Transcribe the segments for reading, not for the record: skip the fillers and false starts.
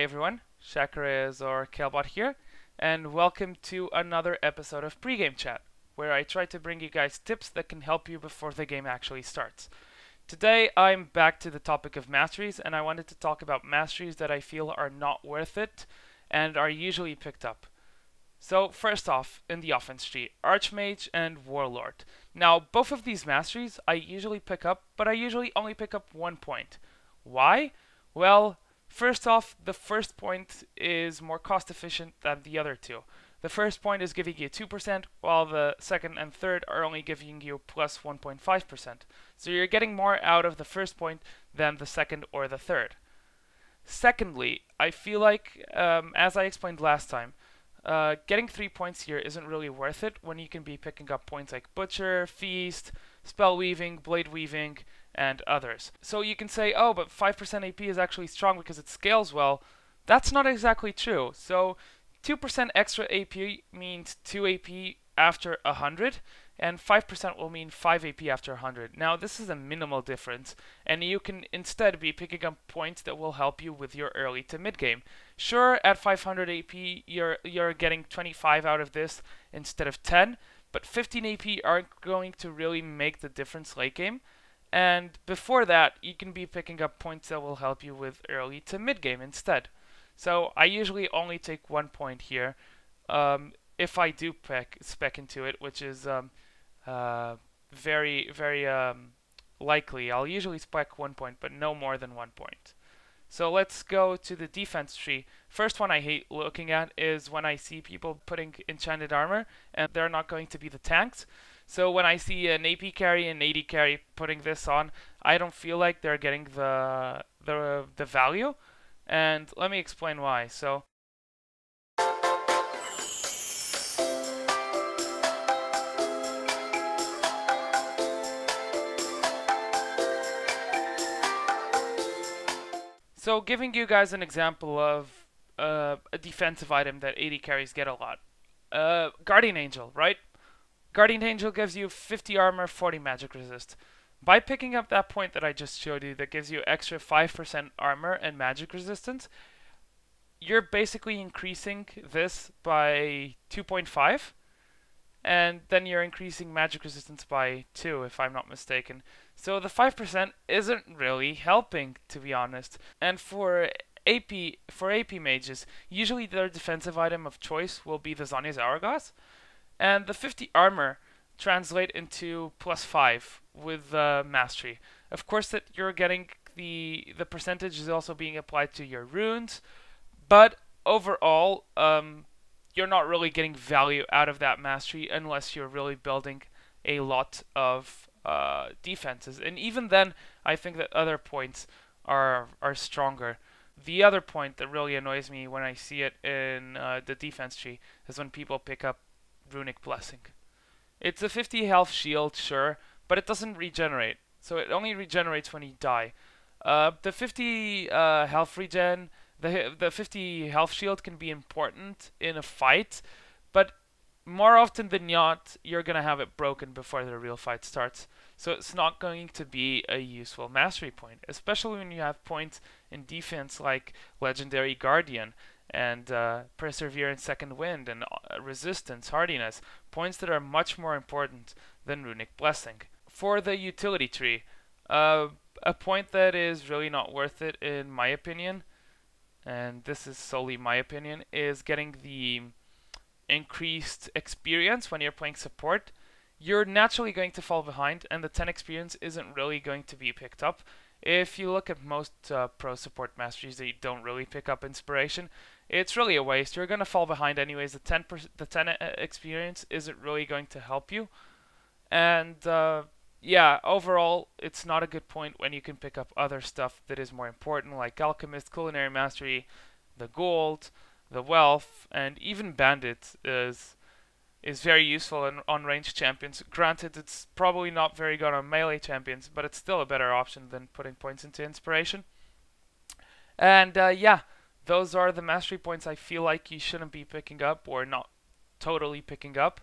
everyone, Shakarez or Kalebot here, and welcome to another episode of Pregame Chat, where I try to bring you guys tips that can help you before the game actually starts. Today I'm back to the topic of Masteries, and I wanted to talk about Masteries that I feel are not worth it and are usually picked up. So first off, in the offense tree, Archmage and Warlord. Now both of these Masteries I usually pick up, but I usually only pick up 1 point. Why? Well, first off, the first point is more cost efficient than the other two. The first point is giving you 2%, while the second and third are only giving you plus 1.5%. So you're getting more out of the first point than the second or the third. Secondly, I feel like, as I explained last time, getting 3 points here isn't really worth it when you can be picking up points like Butcher, Feast, Spell Weaving, Blade Weaving, and others. So you can say, oh, but 5% AP is actually strong because it scales well. That's not exactly true. So 2% extra AP means 2 AP after 100, and 5% will mean 5 AP after 100. Now this is a minimal difference, and you can instead be picking up points that will help you with your early to mid game. Sure, at 500 AP you're getting 25 out of this instead of 10, but 15 AP aren't going to really make the difference late game. And before that, you can be picking up points that will help you with early to mid game instead. So I usually only take 1 point here if I do spec into it, which is very likely. I'll usually spec 1 point, but no more than 1 point. So let's go to the defense tree. First one I hate looking at is when I see people putting enchanted armor and they're not going to be the tanks. So when I see an AP carry and AD carry putting this on, I don't feel like they're getting the value. And let me explain why. So giving you guys an example of a defensive item that AD carries get a lot. Guardian Angel, right? Guardian Angel gives you 50 armor, 40 magic resist. By picking up that point that I just showed you that gives you extra 5% armor and magic resistance, you're basically increasing this by 2.5, and then you're increasing magic resistance by 2 if I'm not mistaken. So the 5% isn't really helping, to be honest. And for AP mages, usually their defensive item of choice will be the Zhonya's Hourglass. And the 50 armor translate into plus 5 with mastery. Of course, that you're getting the percentage is also being applied to your runes, but overall, you're not really getting value out of that mastery unless you're really building a lot of defenses. And even then, I think that other points are stronger. The other point that really annoys me when I see it in the defense tree is when people pick up Runic Blessing. It's a 50 health shield, sure, but it doesn't regenerate. So it only regenerates when you die. The 50 health regen, the 50 health shield can be important in a fight, but more often than not, you're going to have it broken before the real fight starts. So it's not going to be a useful mastery point, especially when you have points in defense like Legendary Guardian and Perseverance Second Wind and Resistance, Hardiness, points that are much more important than Runic Blessing. For the utility tree, a point that is really not worth it in my opinion, and this is solely my opinion, is getting the increased experience when you're playing support. You're naturally going to fall behind, and the 10 experience isn't really going to be picked up. If you look at most pro support masteries that you don't really pick up inspiration, it's really a waste. You're going to fall behind anyways. The 10 experience isn't really going to help you. And yeah, overall, it's not a good point when you can pick up other stuff that is more important, like Alchemist, Culinary Mastery, the Gold, the Wealth, and even Bandit is very useful on ranged champions. Granted, it's probably not very good on melee champions, but it's still a better option than putting points into inspiration. And yeah, those are the mastery points I feel like you shouldn't be picking up or not totally picking up.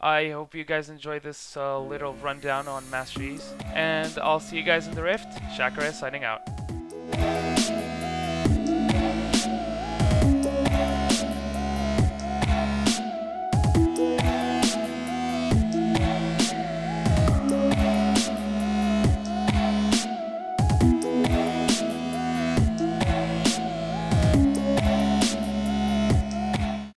I hope you guys enjoy this little rundown on Masteries, and I'll see you guys in the Rift. Shakarez signing out.